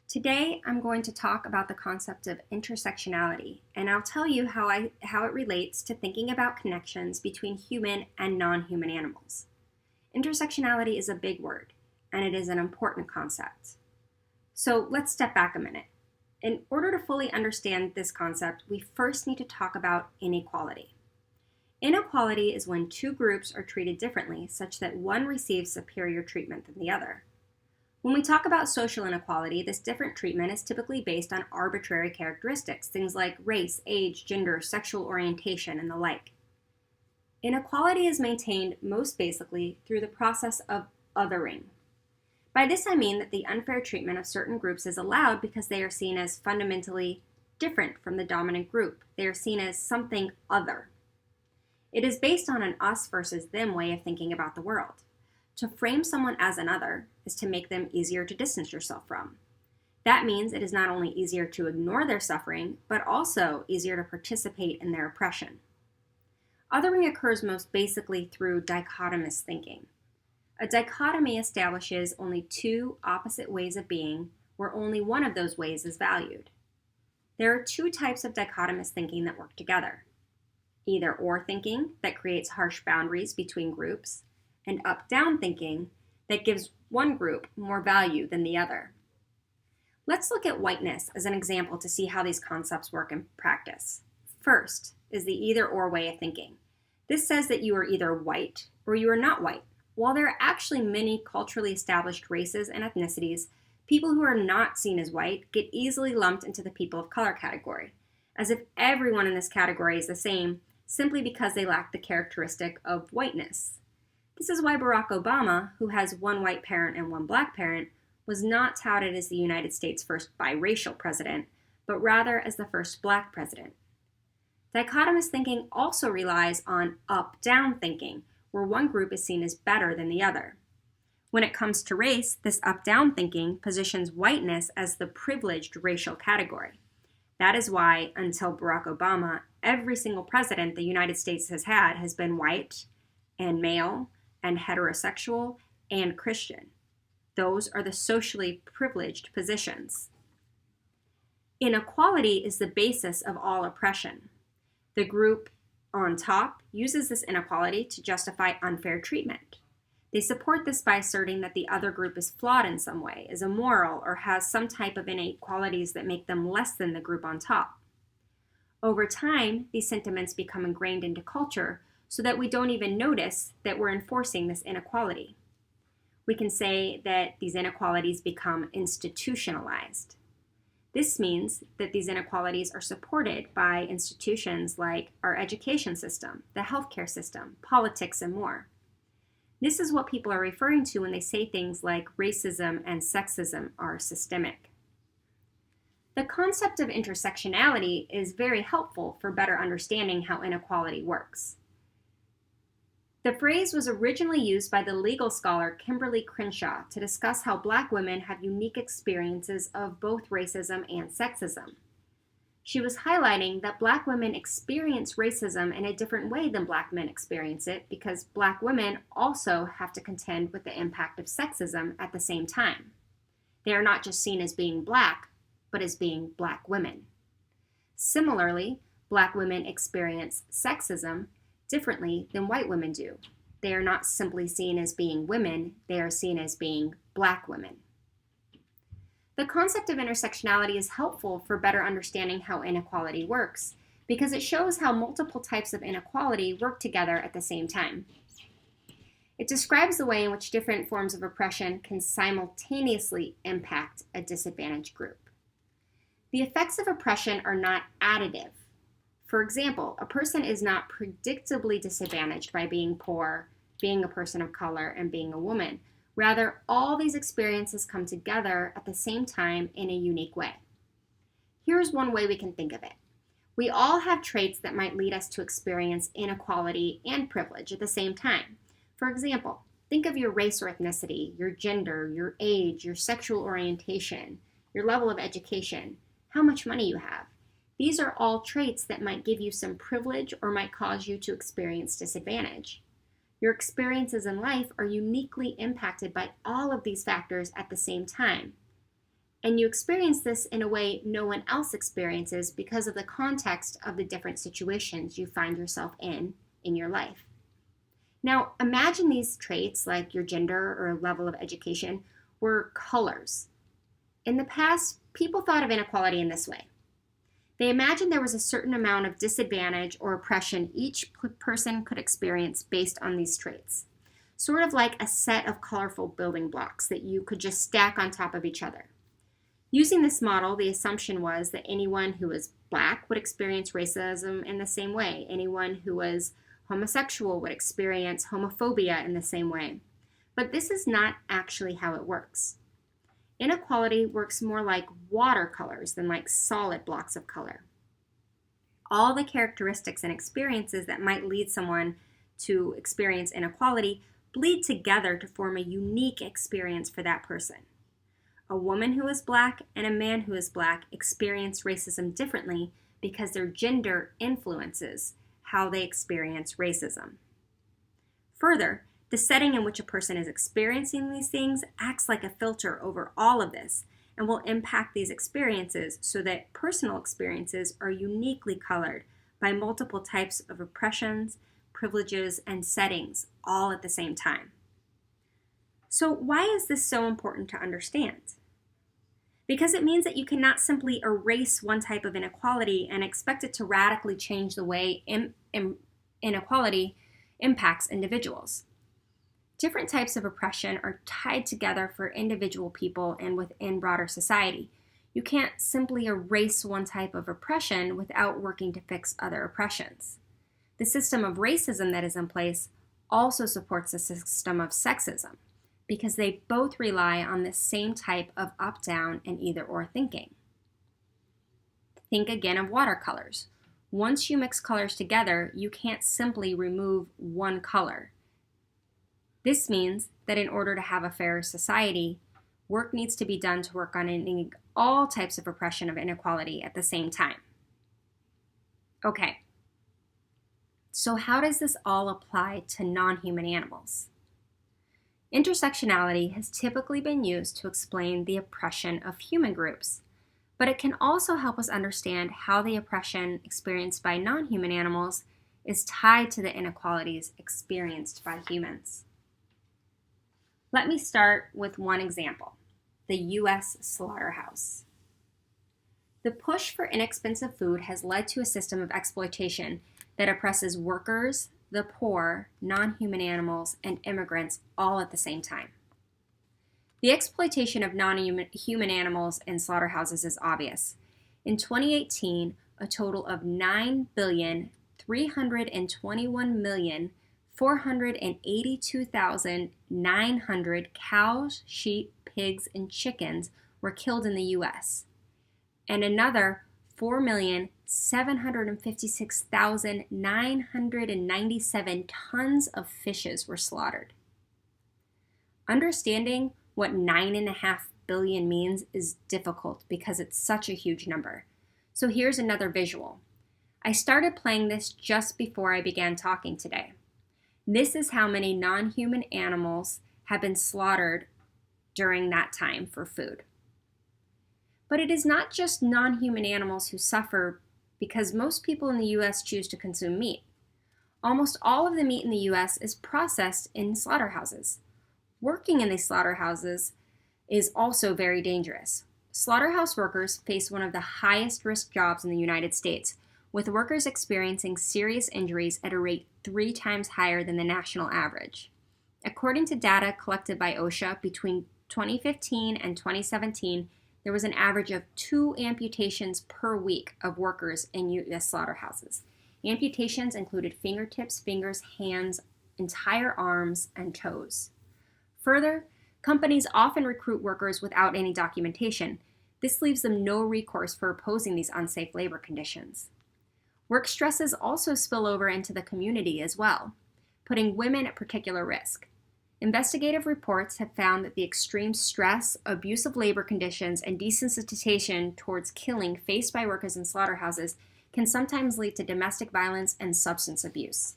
Today, I'm going to talk about the concept of intersectionality, and I'll tell you how it relates to thinking about connections between human and non-human animals. Intersectionality is a big word, and it is an important concept. So let's step back a minute. In order to fully understand this concept, we first need to talk about inequality. Inequality is when two groups are treated differently, such that one receives superior treatment than the other. When we talk about social inequality, this different treatment is typically based on arbitrary characteristics, things like race, age, gender, sexual orientation, and the like. Inequality is maintained most basically through the process of othering. By this I mean that the unfair treatment of certain groups is allowed because they are seen as fundamentally different from the dominant group. They are seen as something other. It is based on an us versus them way of thinking about the world. To frame someone as an other is to make them easier to distance yourself from. That means it is not only easier to ignore their suffering, but also easier to participate in their oppression. Othering occurs most basically through dichotomous thinking. A dichotomy establishes only two opposite ways of being, where only one of those ways is valued. There are two types of dichotomous thinking that work together. Either or thinking that creates harsh boundaries between groups, and up-down thinking that gives one group more value than the other. Let's look at whiteness as an example to see how these concepts work in practice. First is the either-or way of thinking. This says that you are either white or you are not white. While there are actually many culturally established races and ethnicities, people who are not seen as white get easily lumped into the people of color category, as if everyone in this category is the same simply because they lack the characteristic of whiteness. This is why Barack Obama, who has one white parent and one black parent, was not touted as the United States' first biracial president, but rather as the first black president. Dichotomous thinking also relies on up-down thinking, where one group is seen as better than the other. When it comes to race, this up-down thinking positions whiteness as the privileged racial category. That is why, until Barack Obama, every single president the United States has had has been white and male and heterosexual and Christian. Those are the socially privileged positions. Inequality is the basis of all oppression. The group on top uses this inequality to justify unfair treatment. They support this by asserting that the other group is flawed in some way, is immoral, or has some type of innate qualities that make them less than the group on top. Over time, these sentiments become ingrained into culture so that we don't even notice that we're enforcing this inequality. We can say that these inequalities become institutionalized. This means that these inequalities are supported by institutions like our education system, the healthcare system, politics, and more. This is what people are referring to when they say things like racism and sexism are systemic. The concept of intersectionality is very helpful for better understanding how inequality works. The phrase was originally used by the legal scholar Kimberly Crenshaw to discuss how Black women have unique experiences of both racism and sexism. She was highlighting that Black women experience racism in a different way than Black men experience it because Black women also have to contend with the impact of sexism at the same time. They are not just seen as being Black, but as being Black women. Similarly, Black women experience sexism differently than white women do. They are not simply seen as being women, they are seen as being Black women. The concept of intersectionality is helpful for better understanding how inequality works because it shows how multiple types of inequality work together at the same time. It describes the way in which different forms of oppression can simultaneously impact a disadvantaged group. The effects of oppression are not additive. For example, a person is not predictably disadvantaged by being poor, being a person of color, and being a woman. Rather, all these experiences come together at the same time in a unique way. Here's one way we can think of it. We all have traits that might lead us to experience inequality and privilege at the same time. For example, think of your race or ethnicity, your gender, your age, your sexual orientation, your level of education, how much money you have. These are all traits that might give you some privilege or might cause you to experience disadvantage. Your experiences in life are uniquely impacted by all of these factors at the same time. And you experience this in a way no one else experiences because of the context of the different situations you find yourself in your life. Now, imagine these traits, like your gender or level of education, were colors. In the past, people thought of inequality in this way. They imagined there was a certain amount of disadvantage or oppression each person could experience based on these traits, sort of like a set of colorful building blocks that you could just stack on top of each other. Using this model, the assumption was that anyone who was Black would experience racism in the same way. Anyone who was homosexual would experience homophobia in the same way. But this is not actually how it works. Inequality works more like watercolors than like solid blocks of color. All the characteristics and experiences that might lead someone to experience inequality bleed together to form a unique experience for that person. A woman who is Black and a man who is Black experience racism differently because their gender influences how they experience racism. Further, the setting in which a person is experiencing these things acts like a filter over all of this and will impact these experiences so that personal experiences are uniquely colored by multiple types of oppressions, privileges, and settings all at the same time. So why is this so important to understand? Because it means that you cannot simply erase one type of inequality and expect it to radically change the way inequality impacts individuals. Different types of oppression are tied together for individual people and within broader society. You can't simply erase one type of oppression without working to fix other oppressions. The system of racism that is in place also supports the system of sexism, because they both rely on the same type of up-down and either-or thinking. Think again of watercolors. Once you mix colors together, you can't simply remove one color. This means that in order to have a fairer society, work needs to be done to work on ending all types of oppression of inequality at the same time. Okay, so how does this all apply to non-human animals? Intersectionality has typically been used to explain the oppression of human groups, but it can also help us understand how the oppression experienced by non-human animals is tied to the inequalities experienced by humans. Let me start with one example, the U.S. slaughterhouse. The push for inexpensive food has led to a system of exploitation that oppresses workers, the poor, non-human animals, and immigrants all at the same time. The exploitation of non-human animals in slaughterhouses is obvious. In 2018, a total of 9,321,482,900 cows, sheep, pigs, and chickens were killed in the U.S., and another 4,756,997 tons of fishes were slaughtered. Understanding what 9.5 billion means is difficult because it's such a huge number. So here's another visual. I started playing this just before I began talking today. This is how many non-human animals have been slaughtered during that time for food. But it is not just non-human animals who suffer, because most people in the U.S. choose to consume meat. Almost all of the meat in the U.S. is processed in slaughterhouses. Working in these slaughterhouses is also very dangerous. Slaughterhouse workers face one of the highest risk jobs in the United States, with workers experiencing serious injuries at a rate 3 times higher than the national average. According to data collected by OSHA between 2015 and 2017, there was an average of 2 amputations per week of workers in U.S. slaughterhouses. Amputations included fingertips, fingers, hands, entire arms, and toes. Further, companies often recruit workers without any documentation. This leaves them no recourse for opposing these unsafe labor conditions. Work stresses also spill over into the community as well, putting women at particular risk. Investigative reports have found that the extreme stress, abusive labor conditions, and desensitization towards killing faced by workers in slaughterhouses can sometimes lead to domestic violence and substance abuse.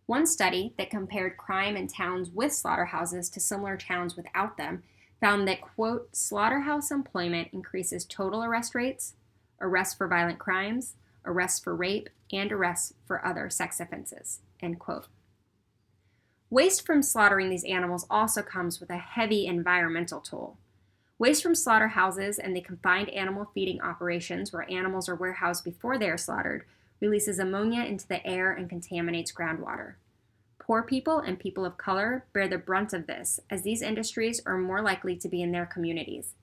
One study that compared crime in towns with slaughterhouses to similar towns without them found that, quote, slaughterhouse employment increases total arrest rates, arrests for violent crimes, arrests for rape, and arrests for other sex offenses, end quote. Waste from slaughtering these animals also comes with a heavy environmental toll. Waste from slaughterhouses and the confined animal feeding operations where animals are warehoused before they are slaughtered releases ammonia into the air and contaminates groundwater. Poor people and people of color bear the brunt of this, as these industries are more likely to be in their communities.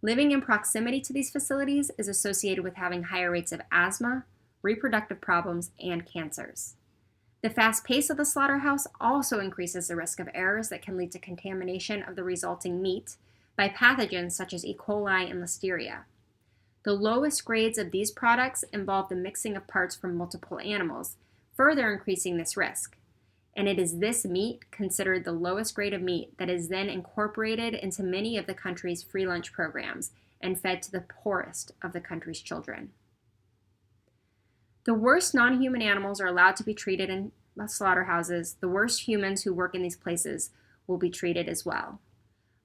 Living in proximity to these facilities is associated with having higher rates of asthma, reproductive problems, and cancers. The fast pace of the slaughterhouse also increases the risk of errors that can lead to contamination of the resulting meat by pathogens such as E. coli and Listeria. The lowest grades of these products involve the mixing of parts from multiple animals, further increasing this risk. And it is this meat, considered the lowest grade of meat, that is then incorporated into many of the country's free lunch programs and fed to the poorest of the country's children. The worst non-human animals are allowed to be treated in slaughterhouses. The worst humans who work in these places will be treated as well.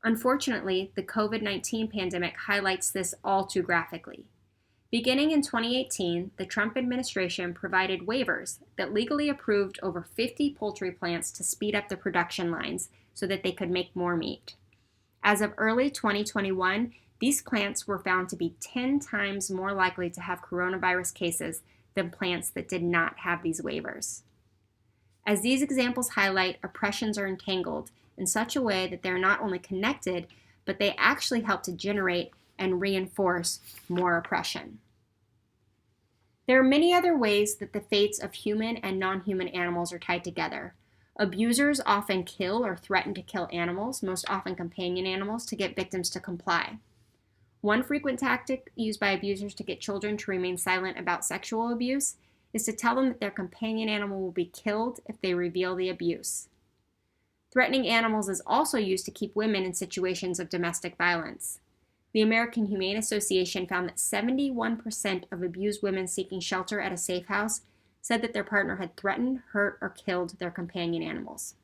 Unfortunately, the COVID-19 pandemic highlights this all too graphically. Beginning in 2018, the Trump administration provided waivers that legally approved over 50 poultry plants to speed up the production lines so that they could make more meat. As of early 2021, these plants were found to be 10 times more likely to have coronavirus cases than plants that did not have these waivers. As these examples highlight, oppressions are entangled in such a way that they're not only connected, but they actually help to generate and reinforce more oppression. There are many other ways that the fates of human and non-human animals are tied together. Abusers often kill or threaten to kill animals, most often companion animals, to get victims to comply. One frequent tactic used by abusers to get children to remain silent about sexual abuse is to tell them that their companion animal will be killed if they reveal the abuse. Threatening animals is also used to keep women in situations of domestic violence. The American Humane Association found that 71% of abused women seeking shelter at a safe house said that their partner had threatened, hurt, or killed their companion animals.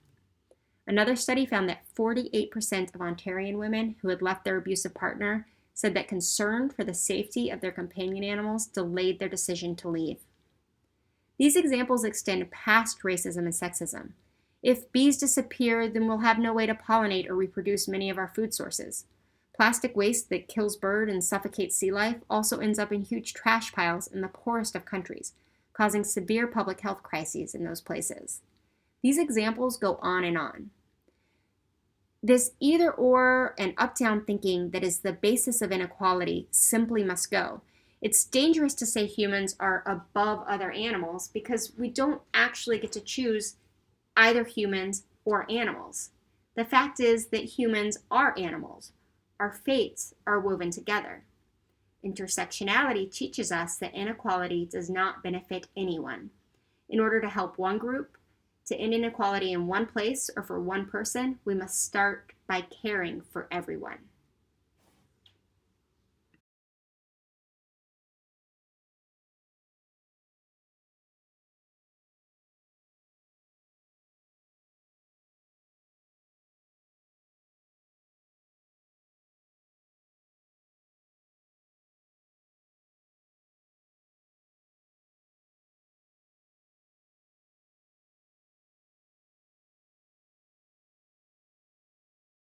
Another study found that 48% of Ontarian women who had left their abusive partner said that concern for the safety of their companion animals delayed their decision to leave. These examples extend past racism and sexism. If bees disappear, then we'll have no way to pollinate or reproduce many of our food sources. Plastic waste that kills bird and suffocates sea life also ends up in huge trash piles in the poorest of countries, causing severe public health crises in those places. These examples go on and on. This either-or and up-down thinking that is the basis of inequality simply must go. It's dangerous to say humans are above other animals because we don't actually get to choose either humans or animals. The fact is that humans are animals. Our fates are woven together. Intersectionality teaches us that inequality does not benefit anyone. In order to help one group to end inequality in one place or for one person, we must start by caring for everyone.